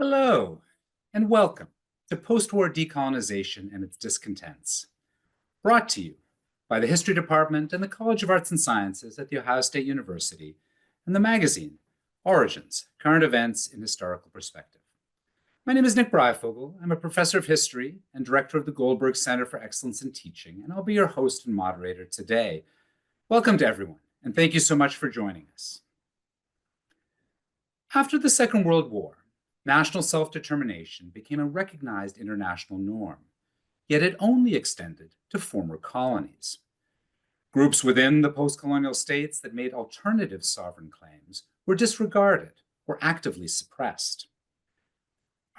Hello, and welcome to Postwar Decolonization and its Discontents, brought to you by the History Department and the College of Arts and Sciences at The Ohio State University and the magazine Origins, Current Events in Historical Perspective. My name is Nick Breifogel. I'm a professor of history and director of the Goldberg Center for Excellence in Teaching, and I'll be your host and moderator today. Welcome to everyone, and thank you so much for joining us. After the Second World War, national self-determination became a recognized international norm, yet it only extended to former colonies. Groups within the post-colonial states that made alternative sovereign claims were disregarded or actively suppressed.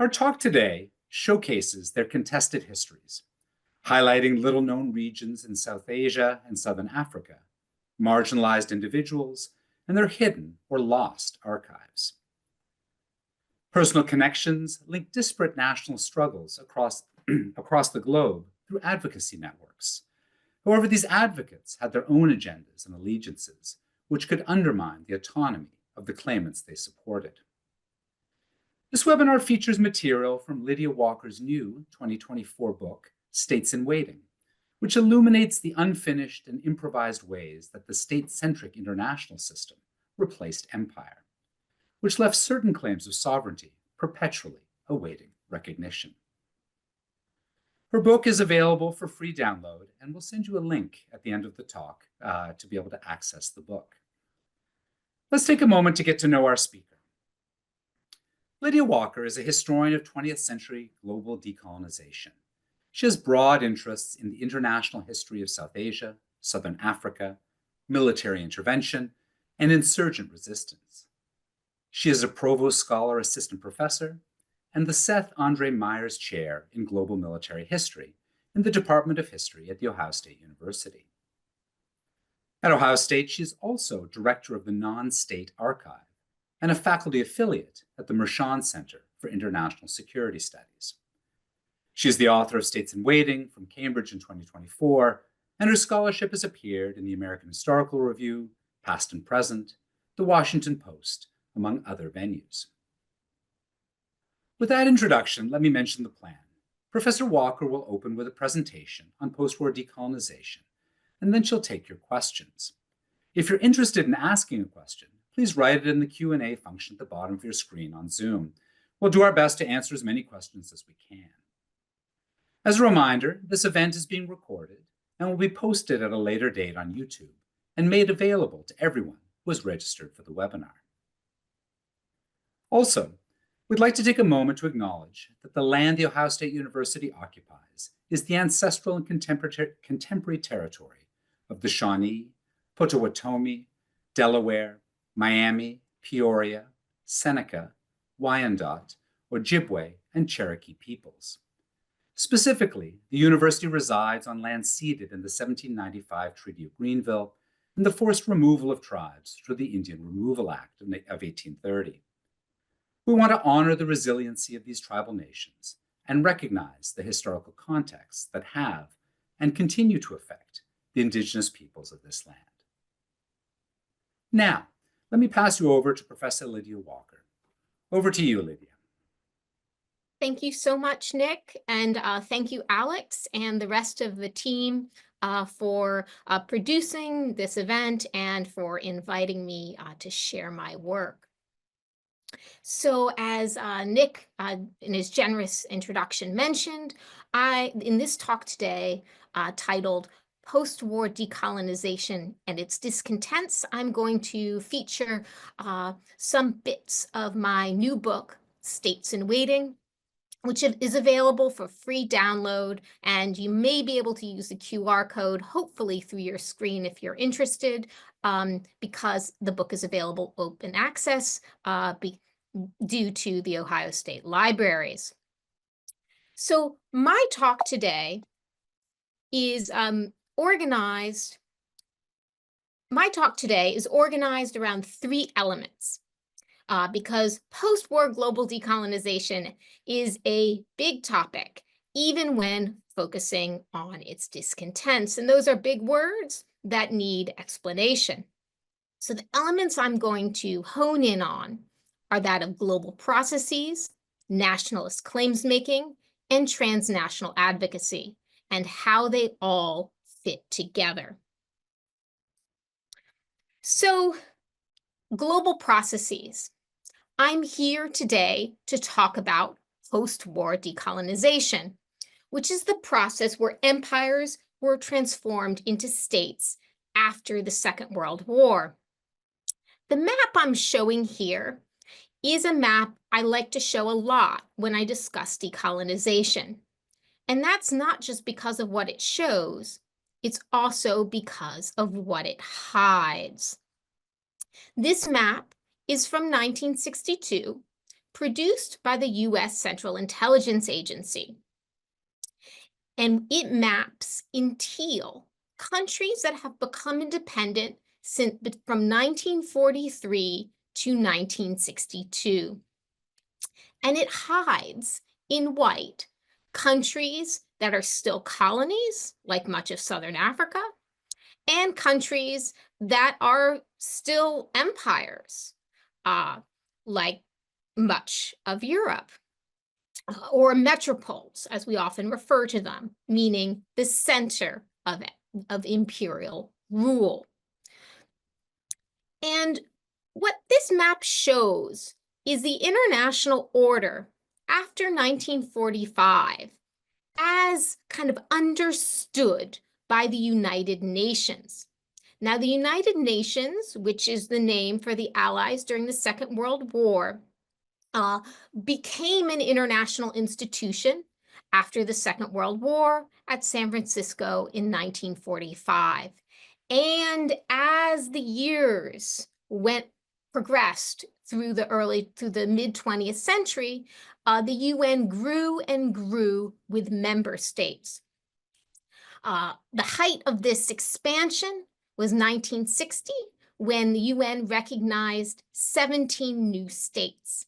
Our talk today showcases their contested histories, highlighting little-known regions in South Asia and Southern Africa, marginalized individuals, and their hidden or lost archives. Personal connections link disparate national struggles across the globe through advocacy networks. However, these advocates had their own agendas and allegiances, which could undermine the autonomy of the claimants they supported. This webinar features material from Lydia Walker's new 2024 book, States in Waiting, which illuminates the unfinished and improvised ways that the state-centric international system replaced empire, which left certain claims of sovereignty perpetually awaiting recognition. Her book is available for free download, and we'll send you a link at the end of the talk to be able to access the book. Let's take a moment to get to know our speaker. Lydia Walker is a historian of 20th century global decolonization. She has broad interests in the international history of South Asia, Southern Africa, military intervention, and insurgent resistance. She is a Provost Scholar Assistant Professor and the Seth Andre Myers Chair in Global Military History in the Department of History at The Ohio State University. At Ohio State, she is also Director of the Non-State Archive and a faculty affiliate at the Mershon Center for International Security Studies. She is the author of States in Waiting from Cambridge in 2024, and her scholarship has appeared in the American Historical Review, Past and Present, The Washington Post, among other venues. With that introduction, let me mention the plan. Professor Walker will open with a presentation on post-war decolonization, and then she'll take your questions. If you're interested in asking a question, please write it in the Q&A function at the bottom of your screen on Zoom. We'll do our best to answer as many questions as we can. As a reminder, this event is being recorded and will be posted at a later date on YouTube and made available to everyone who has registered for the webinar. Also, we'd like to take a moment to acknowledge that the land The Ohio State University occupies is the ancestral and contemporary territory of the Shawnee, Potawatomi, Delaware, Miami, Peoria, Seneca, Wyandot, Ojibwe, and Cherokee peoples. Specifically, the university resides on land ceded in the 1795 Treaty of Greenville and the forced removal of tribes through the Indian Removal Act of 1830. We want to honor the resiliency of these tribal nations and recognize the historical contexts that have and continue to affect the indigenous peoples of this land. Now, let me pass you over to Professor Lydia Walker. Over to you, Lydia. Thank you so much, Nick, and thank you, Alex, and the rest of the team for producing this event and for inviting me to share my work. So as Nick, in his generous introduction mentioned, in this talk today, titled Post-War Decolonization and Its Discontents, I'm going to feature some bits of my new book, States in Waiting, which is available for free download, and you may be able to use the QR code, hopefully through your screen if you're interested, because the book is available open access due to the Ohio State Libraries. So my talk today is organized around three elements. Because post-war global decolonization is a big topic, even when focusing on its discontents. And those are big words that need explanation. So the elements I'm going to hone in on are that of global processes, nationalist claims making, and transnational advocacy, and how they all fit together. So, global processes. I'm here today to talk about post-war decolonization, which is the process where empires were transformed into states after the Second World War. The map I'm showing here is a map I like to show a lot when I discuss decolonization. And that's not just because of what it shows, it's also because of what it hides. This map is from 1962, produced by the US Central Intelligence Agency. And it maps in teal countries that have become independent from 1943 to 1962. And it hides in white countries that are still colonies, like much of Southern Africa, and countries that are still empires, like much of Europe, or metropoles, as we often refer to them, meaning the center of imperial rule. And what this map shows is the international order after 1945 as kind of understood by the United Nations. Now, the United Nations, which is the name for the Allies during the Second World War, became an international institution after the Second World War at San Francisco in 1945. And as the years progressed through the mid-20th century, the UN grew and grew with member states. The height of this expansion was 1960, when the UN recognized 17 new states.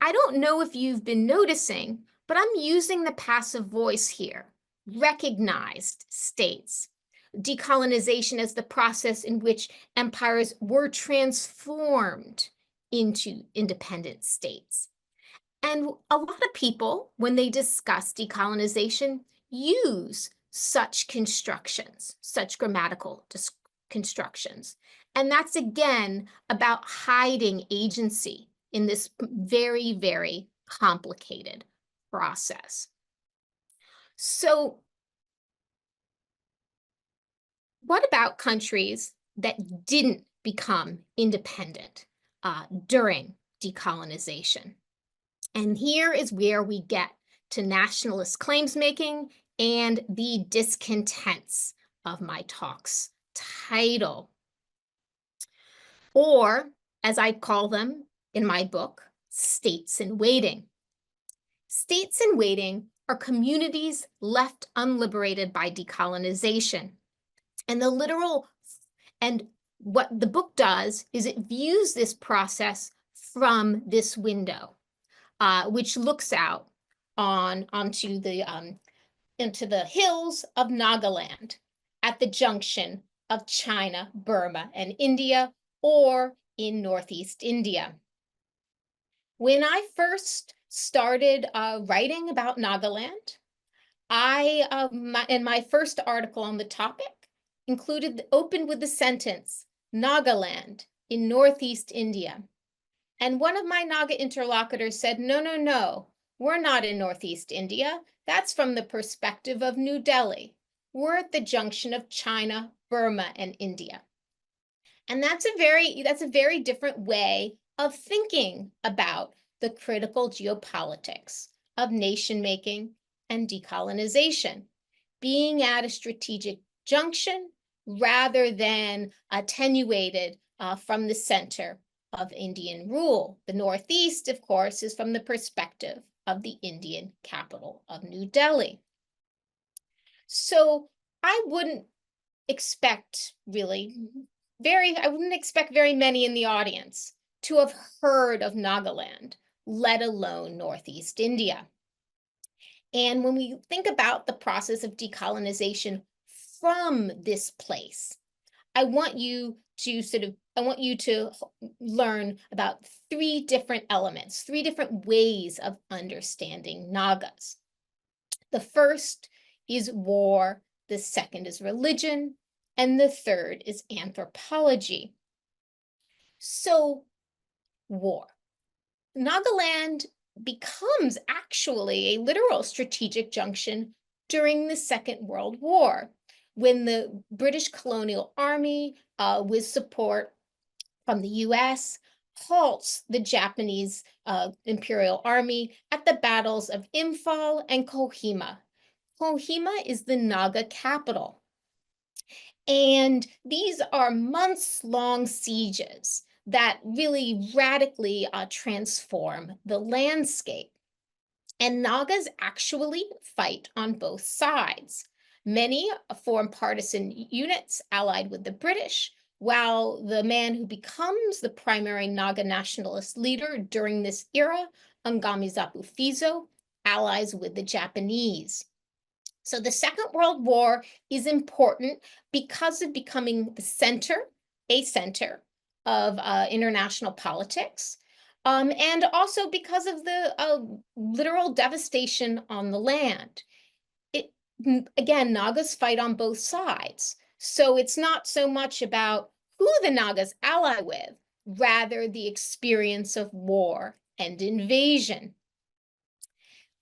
I don't know if you've been noticing, but I'm using the passive voice here, recognized states. Decolonization as the process in which empires were transformed into independent states. And a lot of people, when they discuss decolonization, use such constructions, such grammatical constructions. And that's, again, about hiding agency in this very, very complicated process. So what about countries that didn't become independent during decolonization? And here is where we get to nationalist claims making and the discontents of my talk's title. Or, as I call them in my book, states in waiting. States in waiting are communities left unliberated by decolonization. And what the book does is it views this process from this window, which looks out into the hills of Nagaland at the junction of China, Burma, and India, or in Northeast India. When I first started writing about Nagaland, in my first article on the topic opened with the sentence, Nagaland in Northeast India. And one of my Naga interlocutors said, no, no, no, we're not in Northeast India. That's from the perspective of New Delhi. We're at the junction of China, Burma, and India. And that's a very different way of thinking about the critical geopolitics of nation making and decolonization, being at a strategic junction rather than attenuated from the center of Indian rule. The Northeast, of course, is from the perspective of the Indian capital of New Delhi. So I wouldn't expect very many in the audience to have heard of Nagaland, let alone Northeast India. And when we think about the process of decolonization from this place, I want you I want you to learn about 3 different elements, 3 different ways of understanding Nagas. The first is war, the second is religion, and the third is anthropology. So, war. Nagaland becomes actually a literal strategic junction during the Second World War, when the British colonial army, with support from the US, halts the Japanese Imperial Army at the battles of Imphal and Kohima. Kohima is the Naga capital. And these are months-long sieges that really radically transform the landscape. And Nagas actually fight on both sides. Many form partisan units allied with the British, while the man who becomes the primary Naga nationalist leader during this era, Ngamizapu Fizo, allies with the Japanese. So the Second World War is important because of becoming a center of international politics, and also because of the literal devastation on the land. Again, Nagas fight on both sides. So it's not so much about who the Nagas ally with, rather the experience of war and invasion.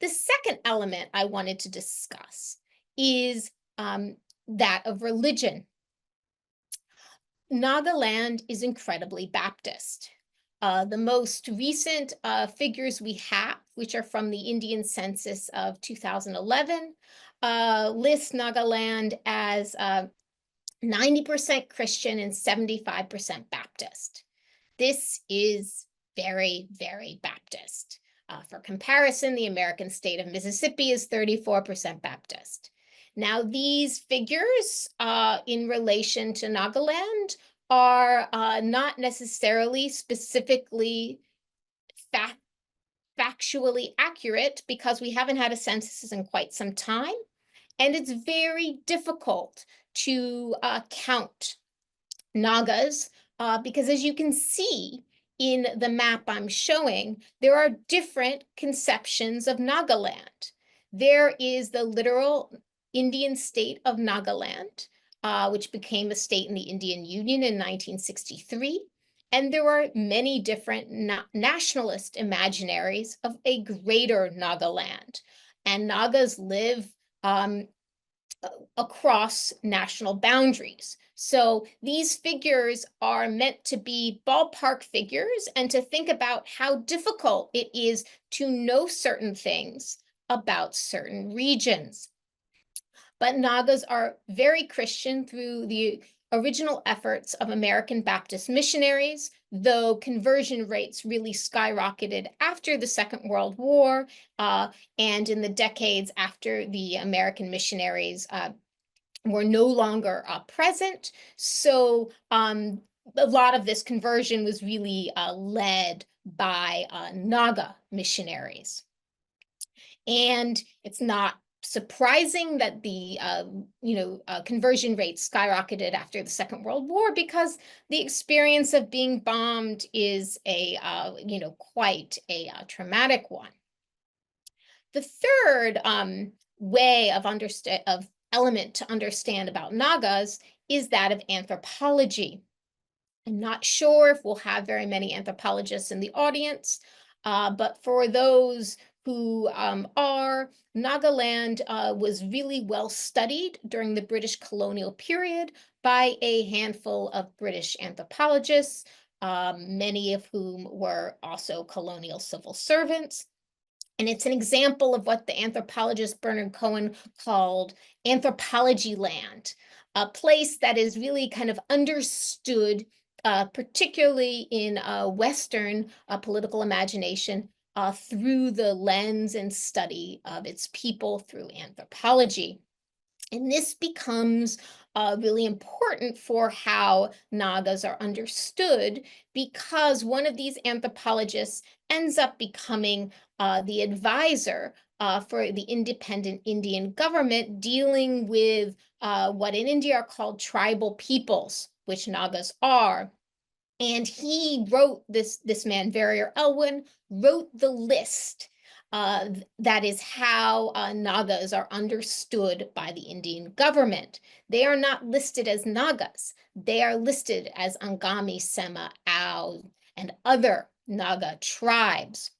The second element I wanted to discuss is that of religion. Nagaland is incredibly Baptist. The most recent figures we have, which are from the Indian census of 2011, list Nagaland as 90% Christian and 75% Baptist. This is very, very Baptist. For comparison, the American state of Mississippi is 34% Baptist. Now, these figures in relation to Nagaland are not necessarily specifically factually accurate, because we haven't had a census in quite some time, and it's very difficult to count Nagas because, as you can see in the map I'm showing, there are different conceptions of Nagaland. There is the literal Indian state of Nagaland, which became a state in the Indian Union in 1963. And there are many different nationalist imaginaries of a greater Nagaland. And Nagas live across national boundaries. So these figures are meant to be ballpark figures and to think about how difficult it is to know certain things about certain regions. But Nagas are very Christian through the original efforts of American Baptist missionaries, though conversion rates really skyrocketed after the Second World War and in the decades after the American missionaries were no longer present. So a lot of this conversion was really led by Naga missionaries. And it's not surprising that the conversion rates skyrocketed after the Second World War, because the experience of being bombed is a quite a traumatic one. The third way of element to understand about Nagas is that of anthropology. I'm not sure if we'll have very many anthropologists in the audience, but for those who are, Nagaland was really well studied during the British colonial period by a handful of British anthropologists, many of whom were also colonial civil servants. And it's an example of what the anthropologist Bernard Cohen called anthropology land, a place that is really kind of understood, particularly in Western political imagination, through the lens and study of its people through anthropology. And this becomes really important for how Nagas are understood, because one of these anthropologists ends up becoming the advisor for the independent Indian government, dealing with what in India are called tribal peoples. which Nagas are. And he wrote, this man, Verrier Elwin, wrote the list. That is how Nagas are understood by the Indian government. They are not listed as Nagas. They are listed as Angami, Sema, Ao, and other Naga tribes.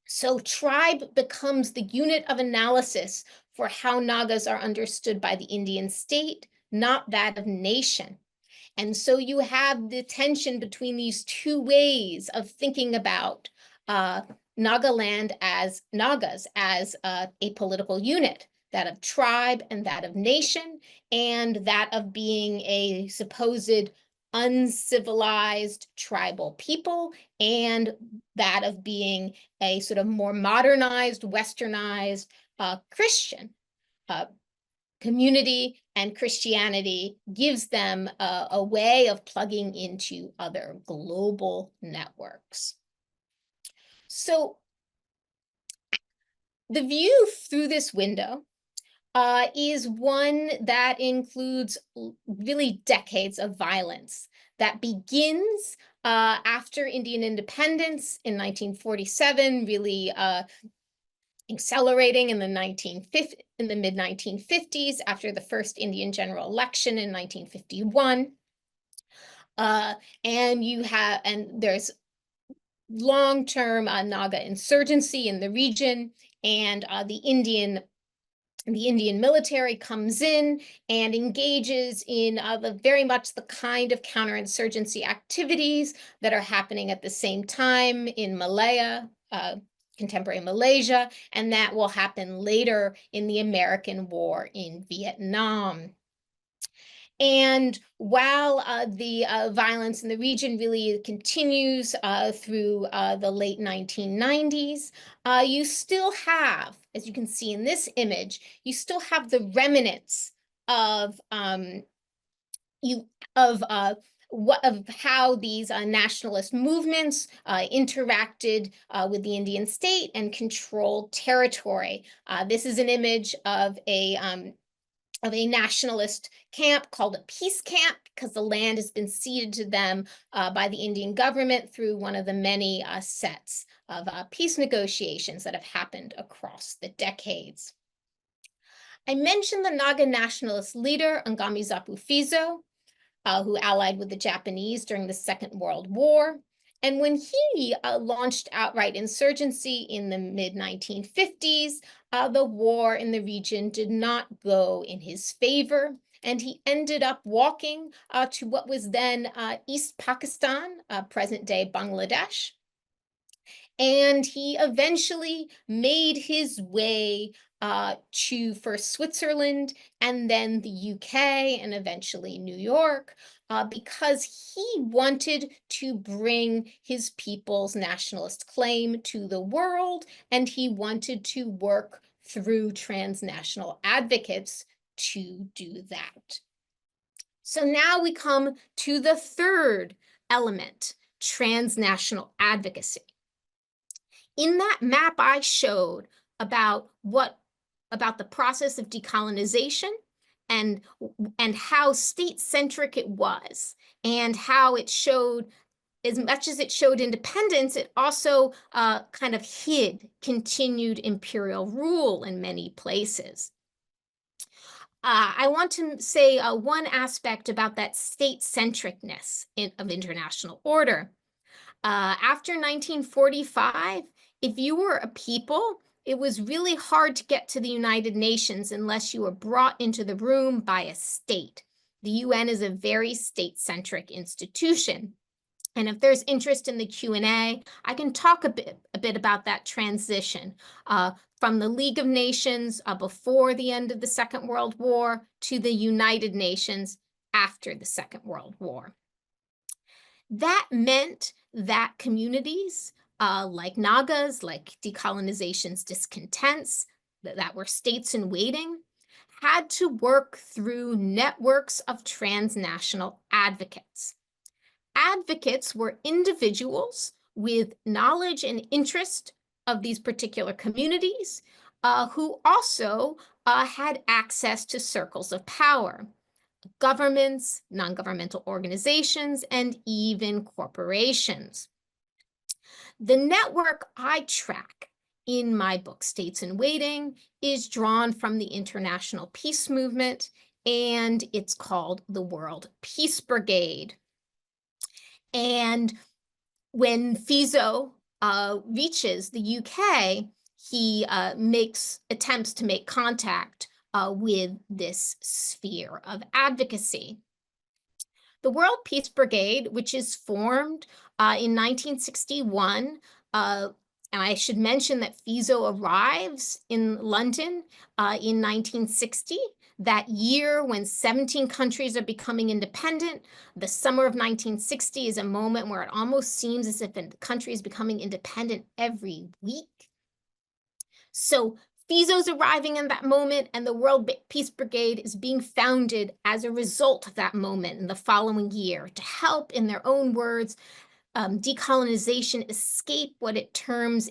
So tribe becomes the unit of analysis for how Nagas are understood by the Indian state, not that of nation. And so you have the tension between these two ways of thinking about Nagaland as Nagas, as a political unit, that of tribe and that of nation, and that of being a supposed uncivilized tribal people, and that of being a sort of more modernized, westernized Christian community. And Christianity gives them a way of plugging into other global networks. So the view through this window is one that includes really decades of violence that begins after Indian independence in 1947, really accelerating in the mid-1950s after the first Indian general election in 1951. And there's long-term Naga insurgency in the region, and the Indian military comes in and engages in very much the kind of counterinsurgency activities that are happening at the same time in Malaya, contemporary Malaysia, and that will happen later in the American War in Vietnam. And while the violence in the region really continues through the late 1990s, you still have, as you can see in this image, you still have the remnants of how these nationalist movements interacted with the Indian state and controlled territory. This is an image of a nationalist camp called a peace camp, because the land has been ceded to them by the Indian government through one of the many sets of peace negotiations that have happened across the decades. I mentioned the Naga nationalist leader, Angami Zapu Fizo, who allied with the Japanese during the Second World War. And when he launched outright insurgency in the mid-1950s, the war in the region did not go in his favor, and he ended up walking to what was then East Pakistan, present-day Bangladesh. And he eventually made his way to first Switzerland and then the UK and eventually New York, because he wanted to bring his people's nationalist claim to the world, and he wanted to work through transnational advocates to do that. So now we come to the third element, transnational advocacy. In that map I showed about the process of decolonization and how state-centric it was, and how it showed, as much as it showed independence, it also kind of hid continued imperial rule in many places. I want to say one aspect about that state-centricness of international order. After 1945, if you were a people, it was really hard to get to the United Nations unless you were brought into the room by a state. The UN is a very state-centric institution. And if there's interest in the Q&A, I can talk a bit about that transition from the League of Nations before the end of the Second World War to the United Nations after the Second World War. That meant that communities like Nagas, like Decolonization's Discontents, that were states in waiting, had to work through networks of transnational advocates. Advocates were individuals with knowledge and interest of these particular communities who also had access to circles of power. governments, non-governmental organizations, and even corporations. The network I track in my book, States in Waiting, is drawn from the international peace movement, and it's called the World Peace Brigade. And when Fiso reaches the UK, he makes attempts to make contact with this sphere of advocacy. The World Peace Brigade, which is formed in 1961, and I should mention that Fiso arrives in London in 1960, that year when 17 countries are becoming independent. The summer of 1960 is a moment where it almost seems as if a country is becoming independent every week. So Fiso's arriving in that moment, and the World Peace Brigade is being founded as a result of that moment in the following year to help, in their own words, decolonization escape what they termed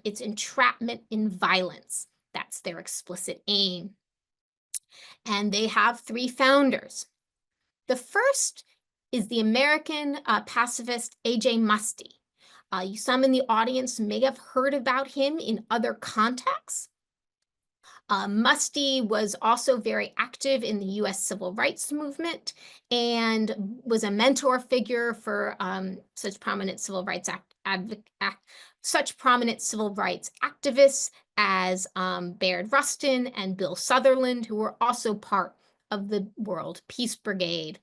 its entrapment in violence. That's their explicit aim. And they have three founders. The first is the American pacifist A.J. Muste. Some in the audience may have heard about him in other contexts. Muste was also very active in the US civil rights movement and was a mentor figure for such prominent civil rights activists as Bayard Rustin and Bill Sutherland, who were also part of the World Peace Brigade.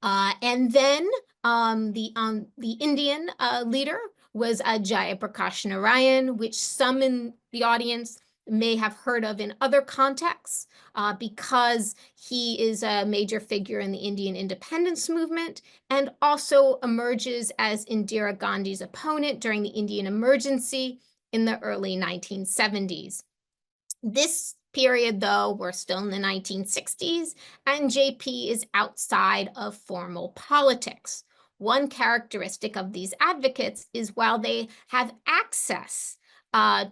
And then the Indian leader was Jayaprakash Narayan, which some in the audience may have heard of in other contexts because he is a major figure in the Indian independence movement and also emerges as Indira Gandhi's opponent during the Indian emergency in the early 1970s. This period, though, we're still in the 1960s, and JP is outside of formal politics. One characteristic of these advocates is while they have access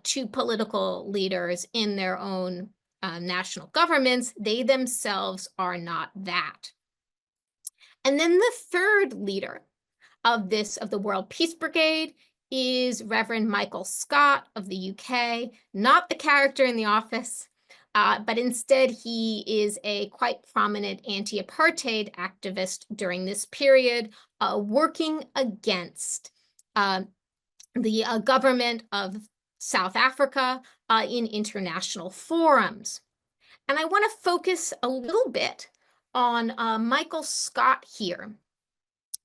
to political leaders in their own national governments, they themselves are not that. And then the third leader of the World Peace Brigade is Reverend Michael Scott of the UK, not the character in The Office, but instead he is a quite prominent anti-apartheid activist during this period, working against the government of South Africa in international forums. And I want to focus a little bit on Michael Scott here,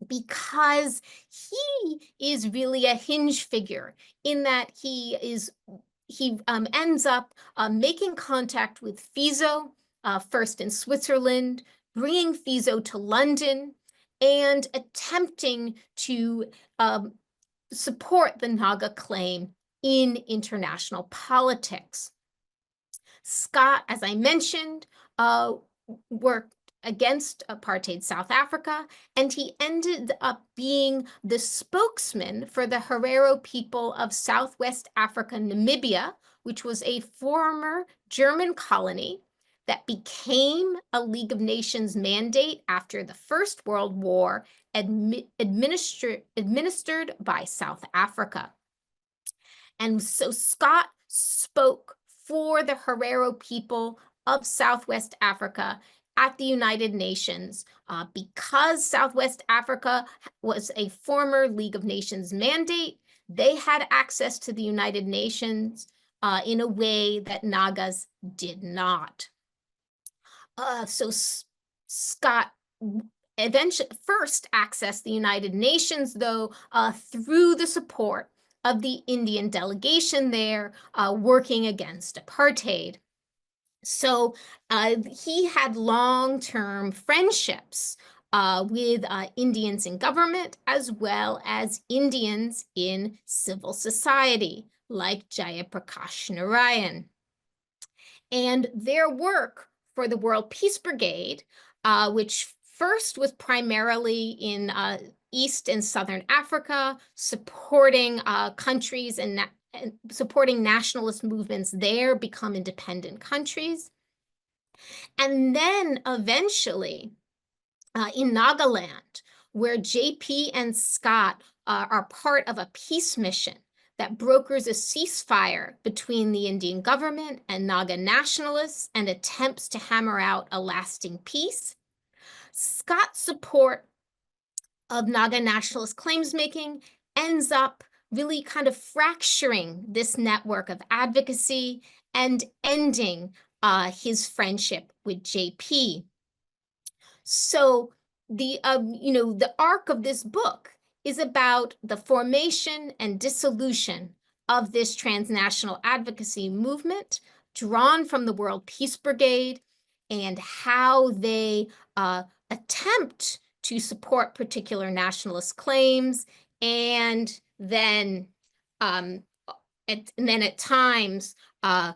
because he is really a hinge figure in that he ends up making contact with Fiso, first in Switzerland, bringing Fiso to London, and attempting to support the Naga claim in international politics. Scott, as I mentioned, worked against apartheid South Africa, and he ended up being the spokesman for the Herero people of Southwest Africa, Namibia, which was a former German colony that became a League of Nations mandate after the First World War, administered by South Africa. And so Scott spoke for the Herero people of Southwest Africa at the United Nations because Southwest Africa was a former League of Nations mandate. They had access to the United Nations in a way that Nagas did not. So Scott eventually first accessed the United Nations, though, through the support of the Indian delegation there working against apartheid. So he had long-term friendships with Indians in government as well as Indians in civil society, like Jayaprakash Narayan. And their work for the World Peace Brigade, which first was primarily in East and Southern Africa, supporting countries and supporting nationalist movements there become independent countries. And then eventually, in Nagaland, where JP and Scott are part of a peace mission that brokers a ceasefire between the Indian government and Naga nationalists and attempts to hammer out a lasting peace. Scott's support of Naga nationalist claims making ends up really kind of fracturing this network of advocacy and ending his friendship with JP. So the arc of this book is about the formation and dissolution of this transnational advocacy movement drawn from the World Peace Brigade and how they attempt to support particular nationalist claims and then at times and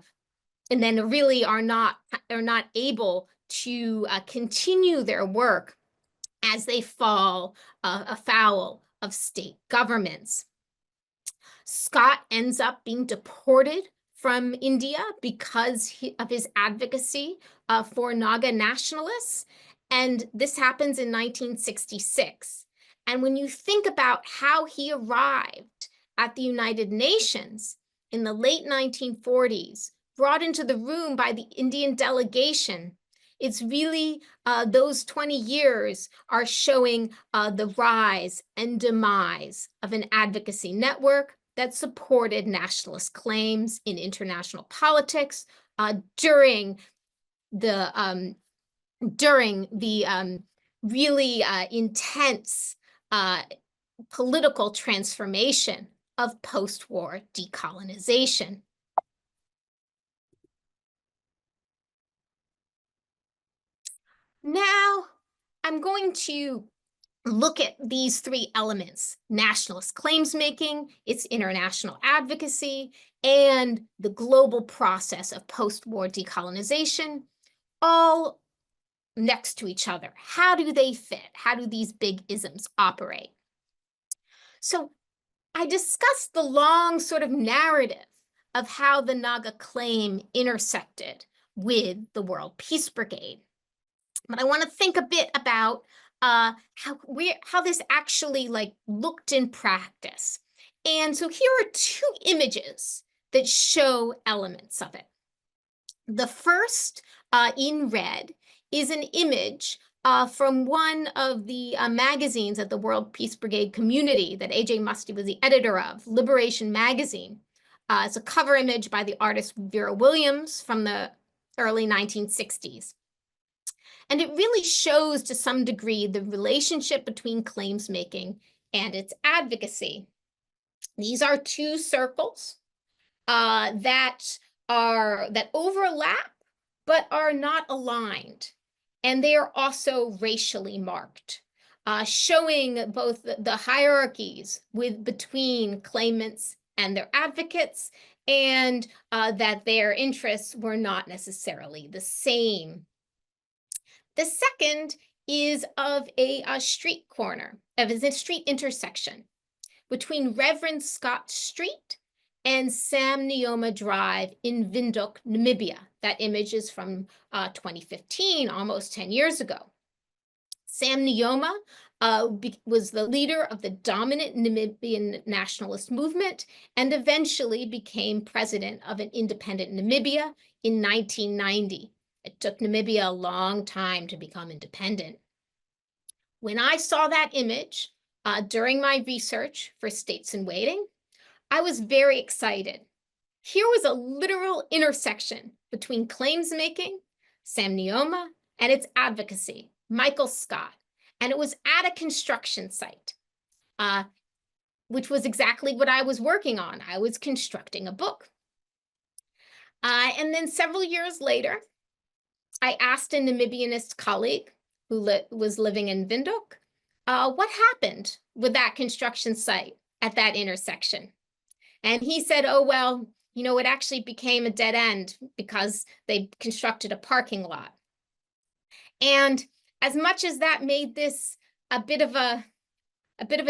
then really are not able to continue their work as they fall afoul of state governments. Scott ends up being deported from India because of his advocacy for Naga nationalists, and this happens in 1966. And when you think about how he arrived at the United Nations in the late 1940s, brought into the room by the Indian delegation, it's really those 20 years are showing the rise and demise of an advocacy network that supported nationalist claims in international politics during the really intense political transformation of post-war decolonization. Now, I'm going to look at these three elements: nationalist claims making, its international advocacy, and the global process of post-war decolonization, all next to each other. How do they fit? How do these big isms operate? So I discussed the long sort of narrative of how the Naga claim intersected with the World Peace Brigade. But I want to think a bit about how this actually looked in practice. And so here are two images that show elements of it. The first, in red, is an image from one of the magazines at the World Peace Brigade community that A.J. Musty was the editor of, Liberation Magazine. It's a cover image by the artist Vera Williams from the early 1960s. And it really shows to some degree the relationship between claims making and its advocacy. These are two circles that overlap but are not aligned. And they are also racially marked, showing both the hierarchies between claimants and their advocates, and that their interests were not necessarily the same. The second is of a street corner, of a street intersection between Reverend Scott Street and Sam Nujoma Drive in Windhoek, Namibia. That image is from 2015, almost 10 years ago. Sam Nujoma was the leader of the dominant Namibian nationalist movement and eventually became president of an independent Namibia in 1990. It took Namibia a long time to become independent. When I saw that image during my research for States in Waiting, I was very excited. Here was a literal intersection between claims making, Sam Nujoma, and its advocacy, Michael Scott. And it was at a construction site, which was exactly what I was working on. I was constructing a book. And then several years later, I asked a Namibianist colleague who was living in Windhoek, what happened with that construction site at that intersection? And he said, oh, well, it actually became a dead end because they constructed a parking lot. And as much as that made this a bit of a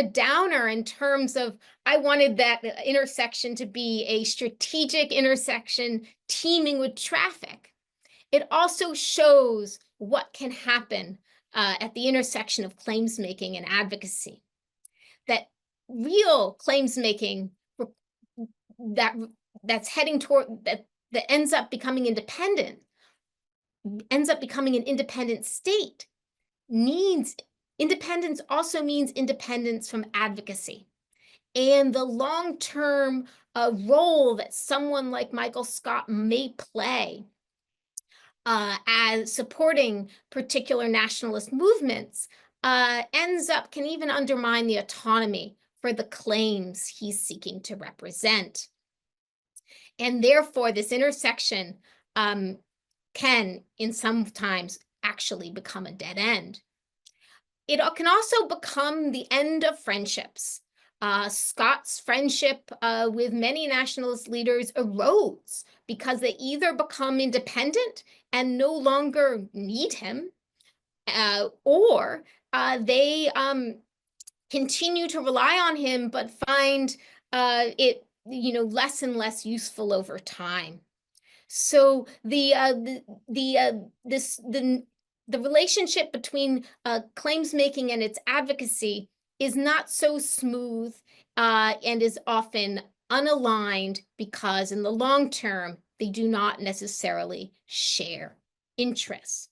downer in terms of, I wanted that intersection to be a strategic intersection teeming with traffic. It also shows what can happen at the intersection of claims making and advocacy. That real claims making that's heading toward that ends up becoming independent, ends up becoming an independent state, needs independence also means independence from advocacy. And the long-term role that someone like Michael Scott may play as supporting particular nationalist movements can even undermine the autonomy for the claims he's seeking to represent. And therefore, this intersection can, in sometimes, actually become a dead end. It can also become the end of friendships. Scott's friendship with many nationalist leaders erodes because they either become independent and no longer need him, or they continue to rely on him but find it less and less useful over time. So the relationship between claims making and its advocacy is not so smooth and is often unaligned because in the long term, they do not necessarily share interests.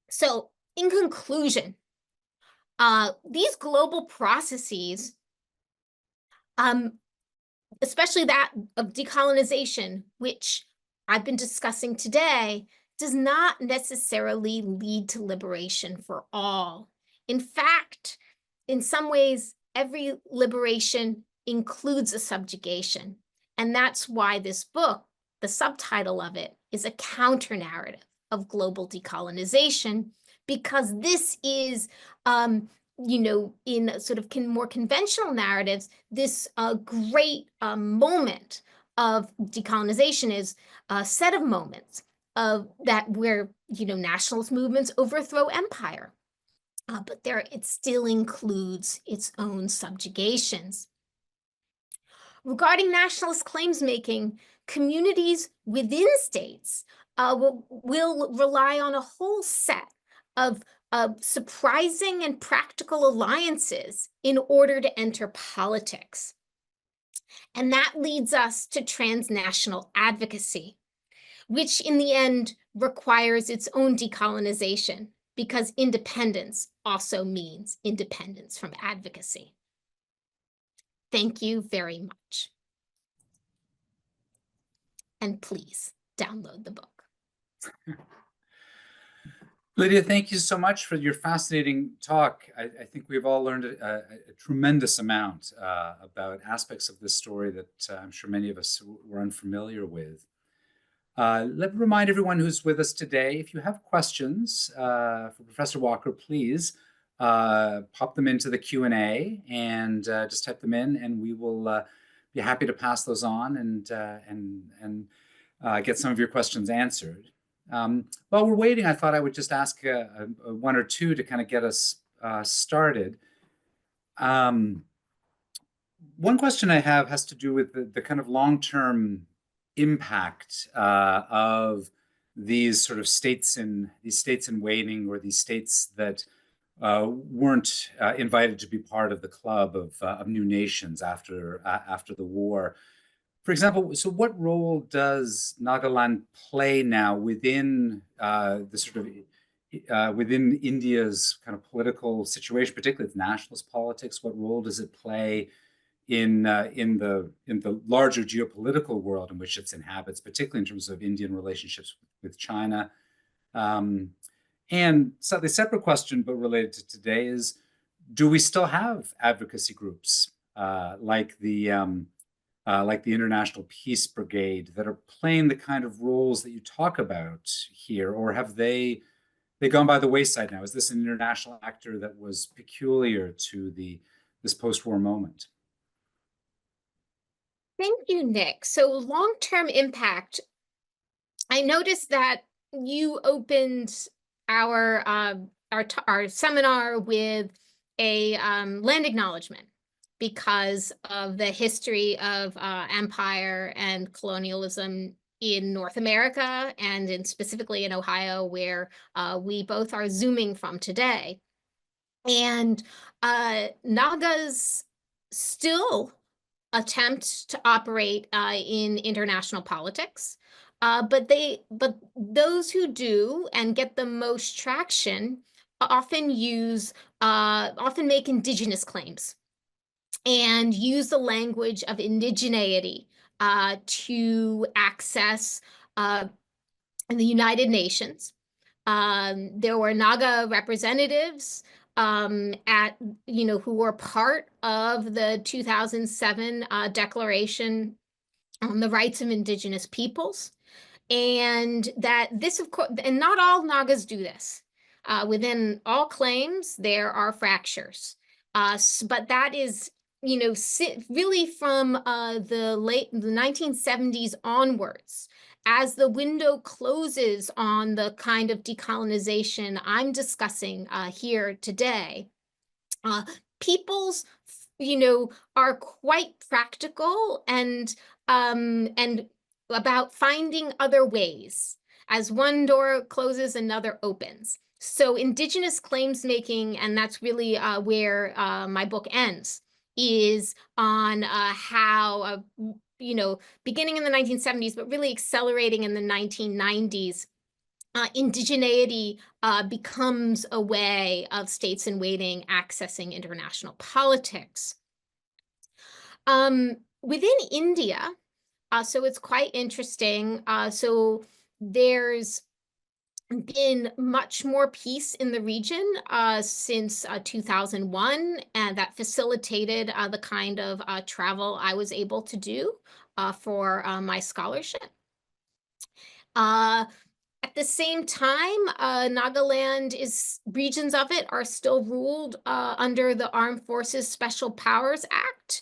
So in conclusion, these global processes, especially that of decolonization, which I've been discussing today, does not necessarily lead to liberation for all. In fact, in some ways, every liberation includes a subjugation. And that's why this book, the subtitle of it, is a counter-narrative of global decolonization, because this is in sort of more conventional narratives, this great moment of decolonization is a set of moments where nationalist movements overthrow empire, but it still includes its own subjugations. Regarding nationalist claims making, communities within states will rely on a whole set of surprising and practical alliances in order to enter politics. And that leads us to transnational advocacy, which in the end requires its own decolonization, because independence also means independence from advocacy. Thank you very much. And please download the book. Lydia, thank you so much for your fascinating talk. I think we've all learned a tremendous amount about aspects of this story that I'm sure many of us were unfamiliar with. Let me remind everyone who's with us today, if you have questions for Professor Walker, please pop them into the Q&A and just type them in, and we will be happy to pass those on and get some of your questions answered. While we're waiting, I thought I would just ask one or two to kind of get us started. One question I have has to do with the kind of long-term impact of these sort of states in waiting, or these states that weren't invited to be part of the club of new nations after the war. For example, so what role does Nagaland play now within the sort of within India's kind of political situation, particularly its nationalist politics? What role does it play in the larger geopolitical world in which it inhabits, particularly in terms of Indian relationships with China? And slightly separate question, but related to today, is do we still have advocacy groups like the International Peace Brigade that are playing the kind of roles that you talk about here, or have they gone by the wayside now? Is this an international actor that was peculiar to this post-war moment? Thank you, Nick. So long-term impact, I noticed that you opened our seminar with a land acknowledgement. because of the history of empire and colonialism in North America and specifically in Ohio, where we both are zooming from today. And Nagas still attempt to operate in international politics, but those who do and get the most traction often make indigenous claims and use the language of indigeneity to access the United Nations. There were Naga representatives who were part of the 2007 Declaration on the Rights of Indigenous Peoples. And that this, of course, and not all Nagas do this. Within all claims, there are fractures. But that is, really from the 1970s onwards, as the window closes on the kind of decolonization I'm discussing here today, peoples, are quite practical and about finding other ways. As one door closes, another opens. So indigenous claims making, and that's really where my book ends, is on how, beginning in the 1970s, but really accelerating in the 1990s, indigeneity becomes a way of states in waiting accessing international politics. Within India, so it's quite interesting. So there's been much more peace in the region since 2001, and that facilitated the kind of travel I was able to do for my scholarship. At the same time, Nagaland regions of it are still ruled under the Armed Forces Special Powers Act,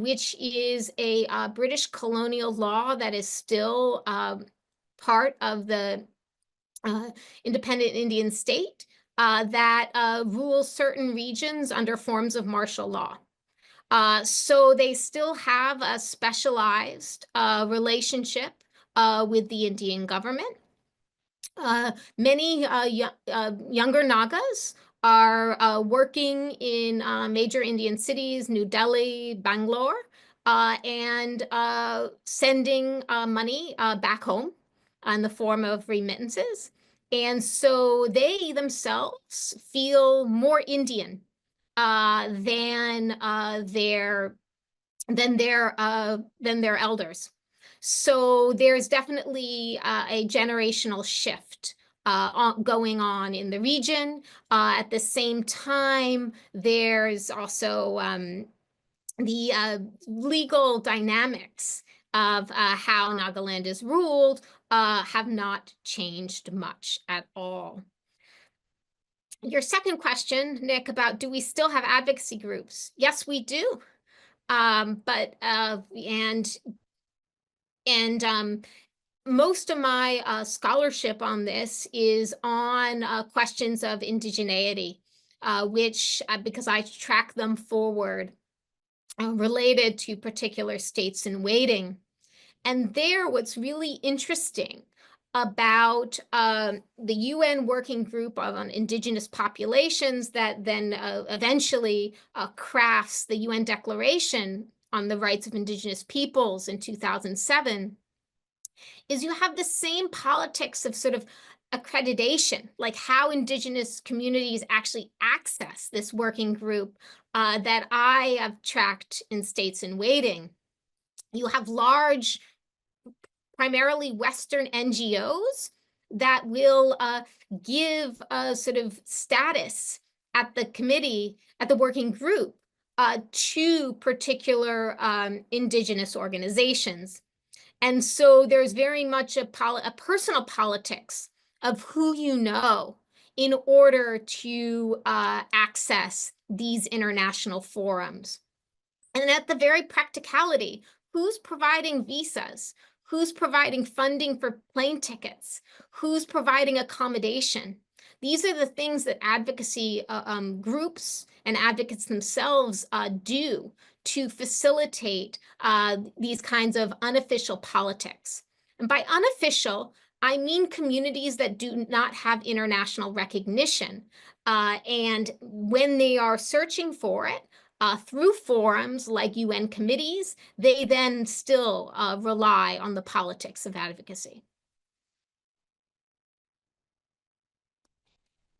which is a British colonial law that is still part of the independent Indian state that rules certain regions under forms of martial law. So they still have a specialized relationship with the Indian government. Many younger Nagas are working in major Indian cities, New Delhi, Bangalore, and sending money back home in the form of remittances. And so they themselves feel more Indian than their elders. So there's definitely a generational shift going on in the region. At the same time, there's also the legal dynamics of how Nagaland is ruled have not changed much at all. Your second question, Nick, about do we still have advocacy groups? Yes, we do. Most of my scholarship on this is on questions of indigeneity, which, because I track them forward, related to particular states in waiting. And there, what's really interesting about the UN Working Group on Indigenous Populations that then eventually crafts the UN Declaration on the Rights of Indigenous Peoples in 2007, is you have the same politics of sort of accreditation, like how Indigenous communities actually access this working group that I have tracked in states in waiting. You have large, primarily Western NGOs that will give a sort of status at the committee, at the working group, to particular Indigenous organizations. And so there's very much a personal politics of who you know in order to access these international forums. And at the very practicality, who's providing visas? Who's providing funding for plane tickets? Who's providing accommodation? These are the things that advocacy groups and advocates themselves do to facilitate these kinds of unofficial politics. And by unofficial, I mean communities that do not have international recognition. And when they are searching for it, through forums like UN committees, they then still rely on the politics of advocacy.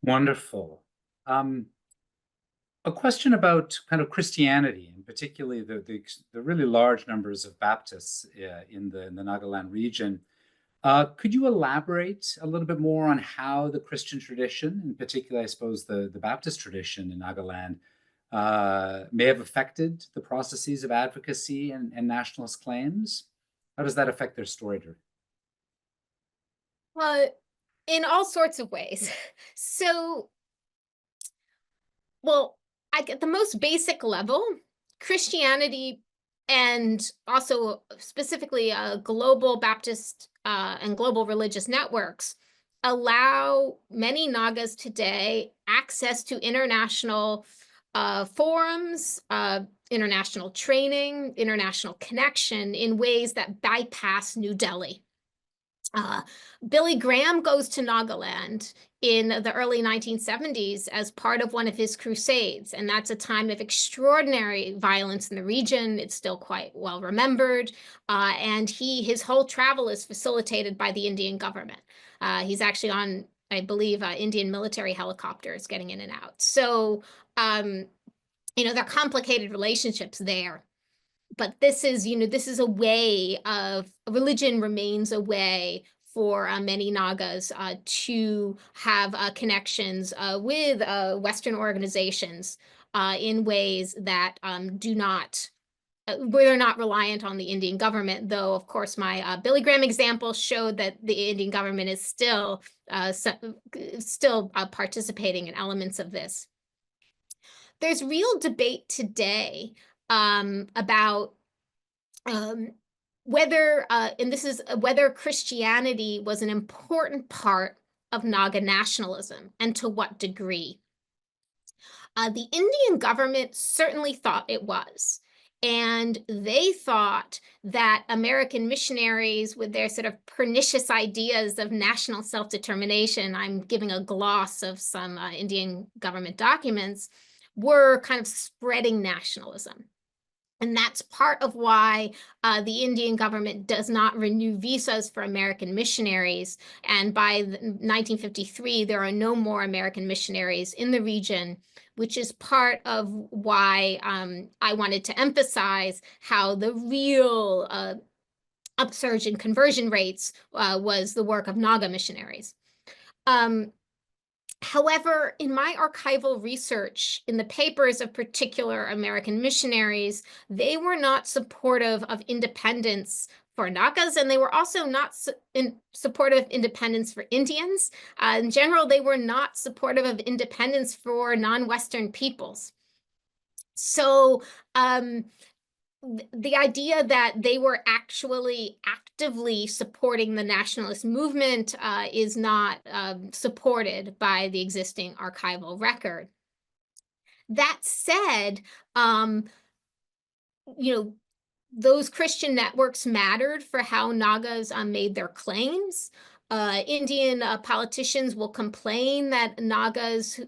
Wonderful. A question about kind of Christianity, and particularly the really large numbers of Baptists in the Nagaland region. Could you elaborate a little bit more on how the Christian tradition, in particular, I suppose, the Baptist tradition in Nagaland, may have affected the processes of advocacy and nationalist claims? How does that affect their story? In all sorts of ways. So, well, at the most basic level, Christianity and also specifically global Baptist and global religious networks allow many Nagas today access to international forums, international training, international connection in ways that bypass New Delhi. Billy Graham goes to Nagaland in the early 1970s as part of one of his crusades, and that's a time of extraordinary violence in the region. It's still quite well remembered, and his whole travel is facilitated by the Indian government. He's actually on, I believe, Indian military helicopters getting in and out. So, there are complicated relationships there. But this is a way of, religion remains a way for many Nagas to have connections with Western organizations in ways that do not, where they're not reliant on the Indian government, though, of course, my Billy Graham example showed that the Indian government is still participating in elements of this. There's real debate today about whether, and this is whether Christianity was an important part of Naga nationalism and to what degree. The Indian government certainly thought it was. And they thought that American missionaries, with their sort of pernicious ideas of national self-determination, I'm giving a gloss of some Indian government documents, were kind of spreading nationalism. And that's part of why the Indian government does not renew visas for American missionaries. And by 1953, there are no more American missionaries in the region, which is part of why I wanted to emphasize how the real upsurge in conversion rates was the work of Naga missionaries. However, in my archival research, in the papers of particular American missionaries, they were not supportive of independence for Nagas, and they were also not supportive of independence for Indians. In general, they were not supportive of independence for non-Western peoples. So, the idea that they were actually actively supporting the nationalist movement is not supported by the existing archival record. That said, those Christian networks mattered for how Nagas made their claims. Indian politicians will complain that Nagas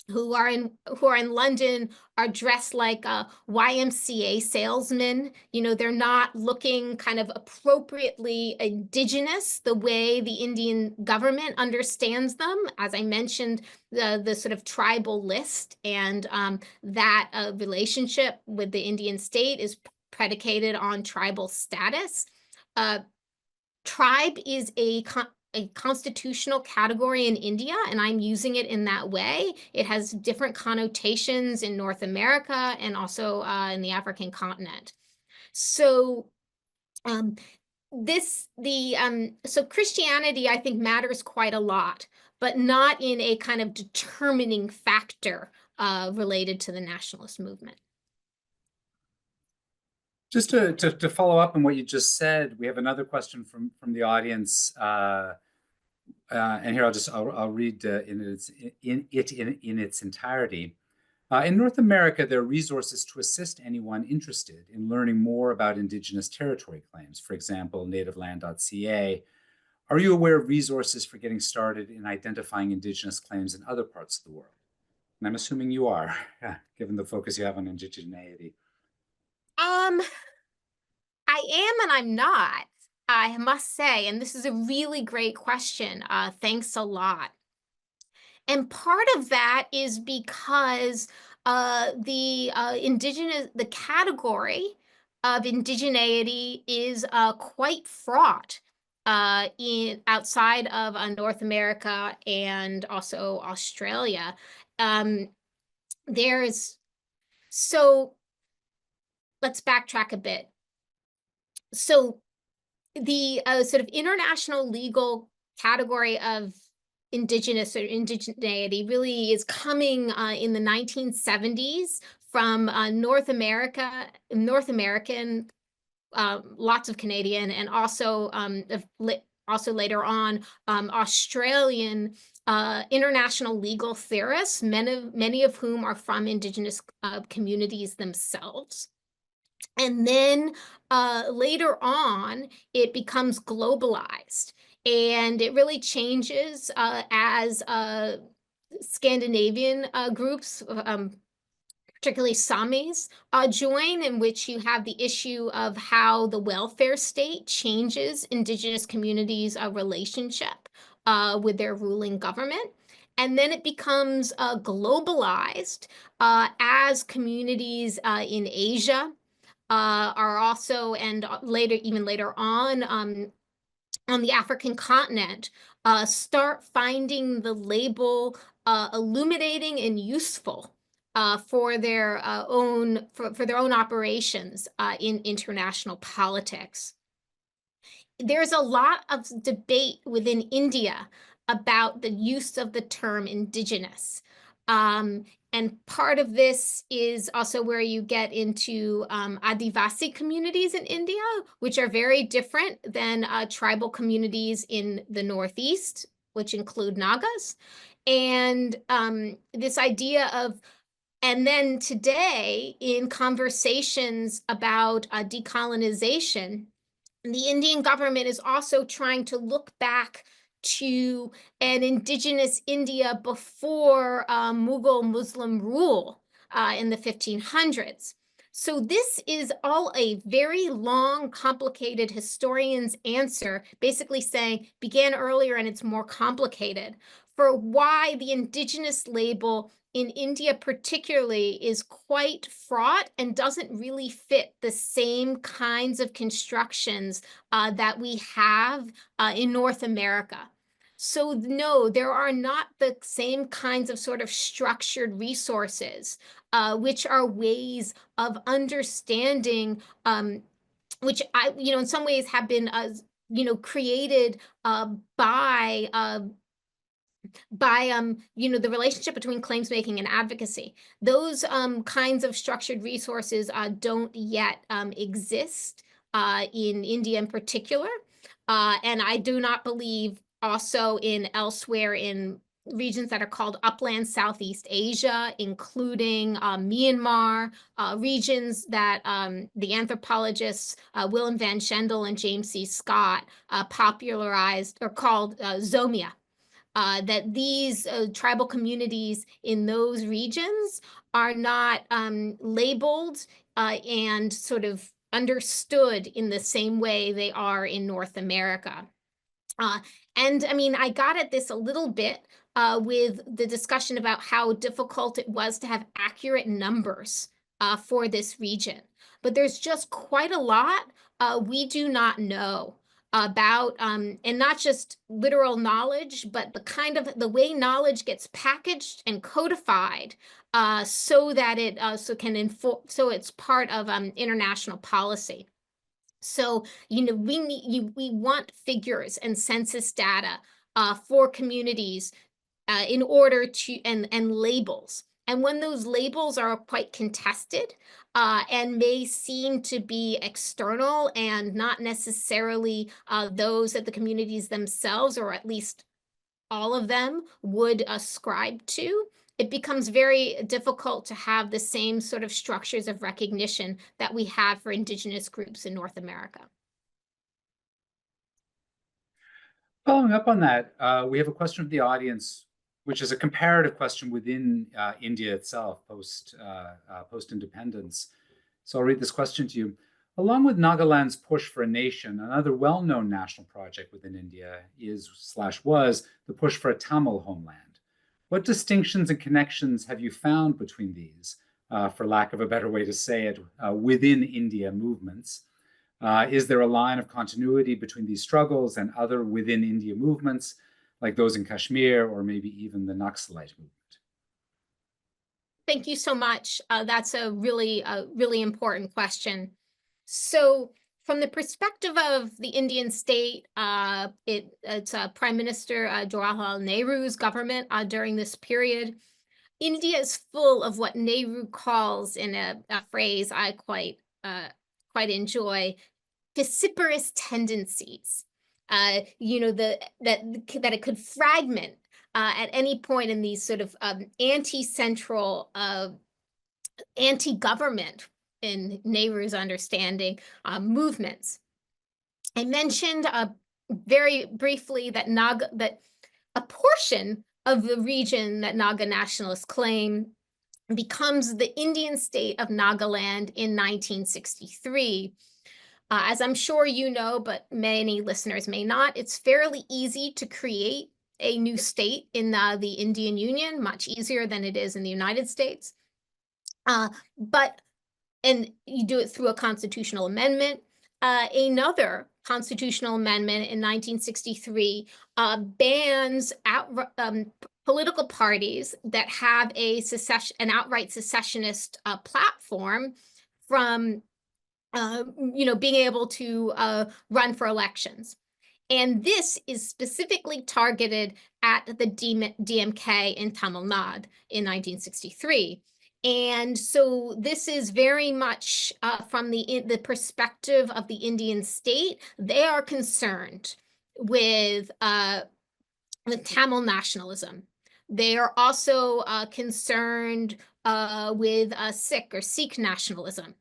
who are in London are dressed like YMCA salesmen. They're not looking kind of appropriately indigenous the way the Indian government understands them. As I mentioned, the sort of tribal list and that relationship with the Indian state is predicated on tribal status. Tribe is a constitutional category in India, and I'm using it in that way. It has different connotations in North America and also in the African continent. So so Christianity, I think, matters quite a lot, but not in a kind of determining factor related to the nationalist movement. Just to follow up on what you just said, we have another question from the audience, And here I'll read in its entirety. In North America, there are resources to assist anyone interested in learning more about Indigenous territory claims. For example, nativeland.ca. Are you aware of resources for getting started in identifying Indigenous claims in other parts of the world? And I'm assuming you are, given the focus you have on indigeneity. Um, I am and I'm not, I must say, and this is a really great question. Thanks a lot. And part of that is because the category of indigeneity is quite fraught in outside of North America and also Australia. Um, there's so let's backtrack a bit. So the sort of international legal category of indigenous or indigeneity really is coming in the 1970s from North American, lots of Canadian, and also also later on Australian international legal theorists, many of whom are from indigenous communities themselves. And then later on, it becomes globalized. And it really changes as Scandinavian groups, particularly Samis, join, in which you have the issue of how the welfare state changes Indigenous communities' relationship with their ruling government. And then it becomes globalized as communities in Asia are also, and even later on the African continent, start finding the label illuminating and useful for their own operations in international politics. There's a lot of debate within India about the use of the term indigenous. And part of this is also where you get into advocacy communities in India, which are very different than tribal communities in the Northeast, which include Nagas. And this idea of, and then today in conversations about decolonization, the Indian government is also trying to look back to an indigenous India before Mughal Muslim rule in the 1500s. So this is all a very long, complicated historian's answer, basically saying began earlier and it's more complicated, for why the indigenous label in India particularly is quite fraught and doesn't really fit the same kinds of constructions that we have in North America. So no, there are not the same kinds of sort of structured resources, which are ways of understanding, which in some ways have been, created by the relationship between claims making and advocacy. Those kinds of structured resources don't yet exist in India in particular. And I do not believe also in elsewhere in regions that are called upland Southeast Asia, including Myanmar, regions that the anthropologists Willem van Schendel and James C. Scott popularized or called Zomia. That these tribal communities in those regions are not labeled and sort of understood in the same way they are in North America. And I mean, I got at this a little bit with the discussion about how difficult it was to have accurate numbers for this region. But there's just quite a lot we do not know about, and not just literal knowledge, but the way knowledge gets packaged and codified so that it so it's part of international policy. So, we want figures and census data for communities in order to, and labels. And when those labels are quite contested and may seem to be external and not necessarily those that the communities themselves, or at least all of them would ascribe to, it becomes very difficult to have the same sort of structures of recognition that we have for indigenous groups in North America. Following up on that, we have a question from the audience, which is a comparative question within India itself, post-independence. So I'll read this question to you. Along with Nagaland's push for a nation, another well-known national project within India was the push for a Tamil homeland. What distinctions and connections have you found between these, for lack of a better way to say it, within India movements? Is there a line of continuity between these struggles and other within India movements, like those in Kashmir or maybe even the Naxalite movement? Thank you so much. That's a really important question. So from the perspective of the Indian state, it's Prime Minister Jawaharlal Nehru's government during this period. India is full of what Nehru calls, in a phrase I quite enjoy, disparate tendencies. That it could fragment at any point in these sort of anti-central, anti-government, in Nehru's understanding, movements. I mentioned very briefly that a portion of the region that Naga nationalists claim becomes the Indian state of Nagaland in 1963. As I'm sure you know, but many listeners may not, it's fairly easy to create a new state in the Indian Union, much easier than it is in the United States. And you do it through a constitutional amendment. Another constitutional amendment in 1963 bans political parties that have an outright secessionist platform from being able to run for elections. And this is specifically targeted at the DMK in Tamil Nadu in 1963. And so this is very much from the perspective of the Indian state. They are concerned with Tamil nationalism. They are also concerned with Sikh nationalism.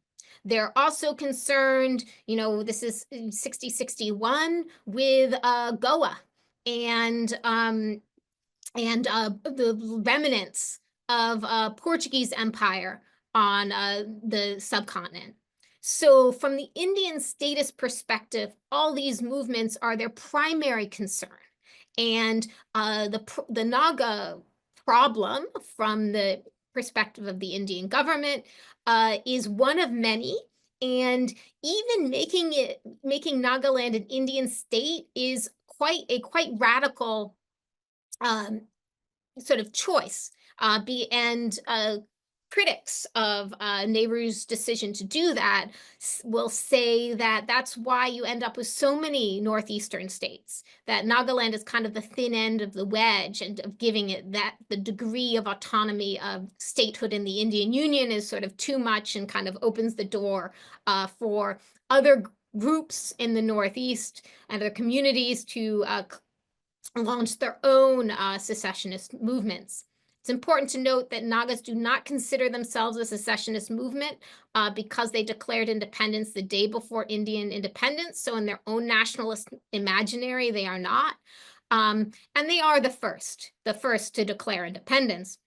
They're also concerned, this is 6061, with Goa and the remnants of Portuguese Empire on the subcontinent. So from the Indian statist perspective, all these movements are their primary concern. And the Naga problem, from the perspective of the Indian government, is one of many. And even making Nagaland an Indian state is quite radical sort of choice. Critics of Nehru's decision to do that will say that that's why you end up with so many northeastern states, that Nagaland is kind of the thin end of the wedge, and of giving it the degree of autonomy of statehood in the Indian Union is sort of too much, and kind of opens the door for other groups in the Northeast and other communities to launch their own secessionist movements. It's important to note that Nagas do not consider themselves a secessionist movement because they declared independence the day before Indian independence. So in their own nationalist imaginary, they are not. And they are the first to declare independence.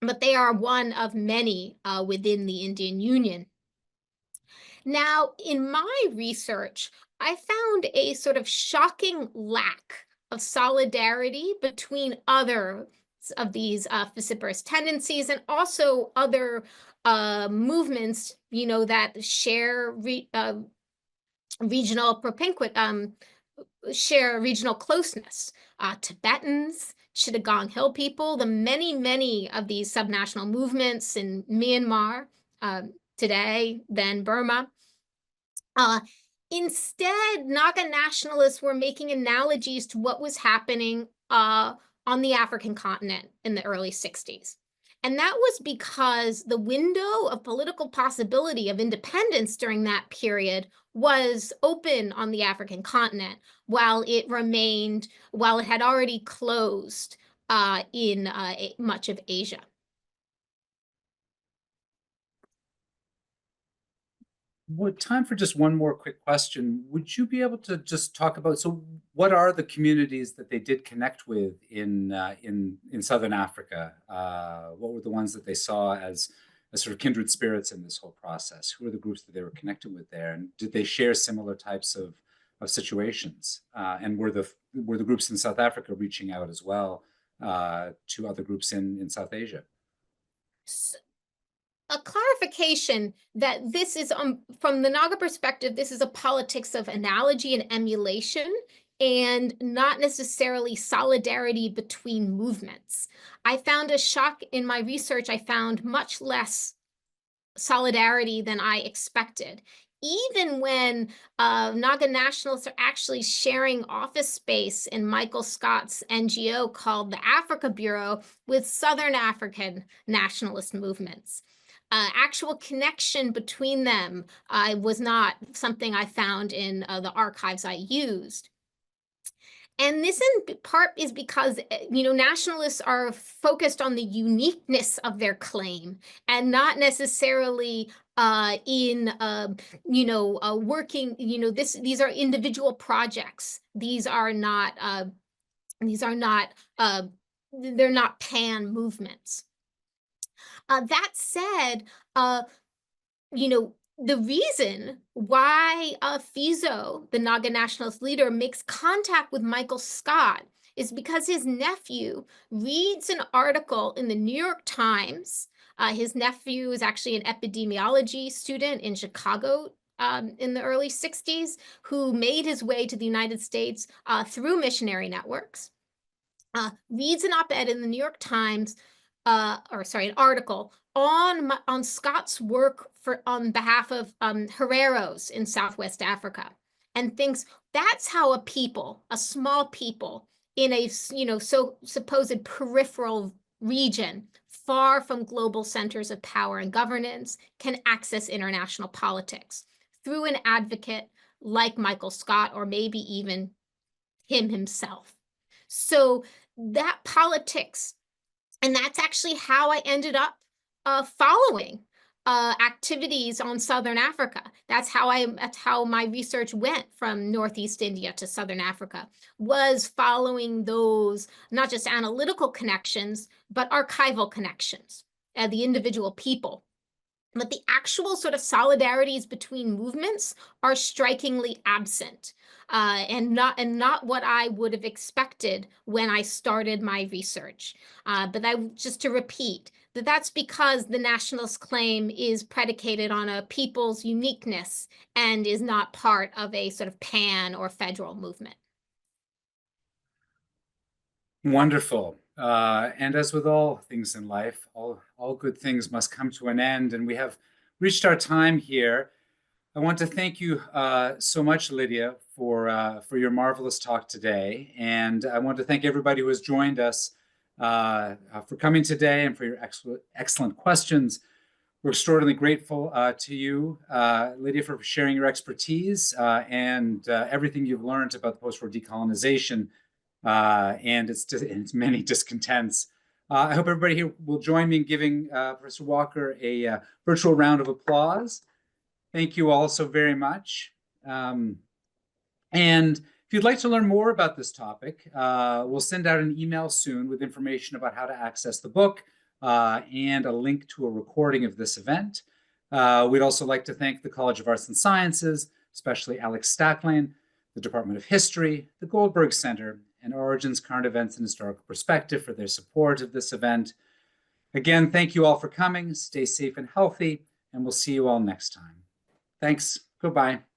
But they are one of many within the Indian Union. Now, in my research, I found a sort of shocking lack of solidarity between other of these vociferous tendencies, and also other movements, that share regional propinquity, share regional closeness. Tibetans, Chittagong Hill people, the many of these subnational movements in Myanmar today, then Burma. Instead, Naga nationalists were making analogies to what was happening on the African continent in the early 60s. And that was because the window of political possibility of independence during that period was open on the African continent, while it had already closed in much of Asia. Time for just one more quick question. Would you be able to just talk about, so what are the communities that they did connect with in Southern Africa? What were the ones that they saw as sort of kindred spirits in this whole process? Who are the groups that they were connected with there? And did they share similar types of situations? And were the groups in South Africa reaching out as well to other groups in South Asia? A clarification that this is, from the Naga perspective, this is a politics of analogy and emulation, and not necessarily solidarity between movements. I found a shock in my research. I found much less solidarity than I expected. Even when Naga nationalists are actually sharing office space in Michael Scott's NGO called the Africa Bureau with Southern African nationalist movements. Actual connection between them was not something I found in the archives I used. And this in part is because, nationalists are focused on the uniqueness of their claim and not necessarily working, these are individual projects. They're not pan movements. That said, the reason why Fizo, the Naga nationalist leader, makes contact with Michael Scott is because his nephew reads an article in the New York Times. His nephew is actually an epidemiology student in Chicago in the early 60s, who made his way to the United States through missionary networks. Reads an op-ed in the New York Times, an article on Scott's work on behalf of Hereros in Southwest Africa, and thinks that's how a small people in a supposed peripheral region far from global centers of power and governance can access international politics through an advocate like Michael Scott, or maybe even him himself. So that politics, and that's actually how I ended up following activities on Southern Africa. That's how my research went from Northeast India to Southern Africa, was following those not just analytical connections, but archival connections, the individual people. But the actual sort of solidarities between movements are strikingly absent, and not what I would have expected when I started my research. But just to repeat, that's because the nationalist claim is predicated on a people's uniqueness and is not part of a sort of pan or federal movement. Wonderful. And as with all things in life, all good things must come to an end, and we have reached our time here. I want to thank you so much, Lydia, for your marvelous talk today, and I want to thank everybody who has joined us for coming today and for your excellent questions. We're extraordinarily grateful to you, Lydia, for sharing your expertise and everything you've learned about the post-war decolonization and its many discontents. I hope everybody here will join me in giving Professor Walker a virtual round of applause. Thank you all so very much. And if you'd like to learn more about this topic, we'll send out an email soon with information about how to access the book and a link to a recording of this event. We'd also like to thank the College of Arts and Sciences, especially Alex Stacklin, the Department of History, the Goldberg Center, and Origins Current Events and Historical Perspective for their support of this event. Again, thank you all for coming. Stay safe and healthy, and we'll see you all next time. Thanks. Goodbye.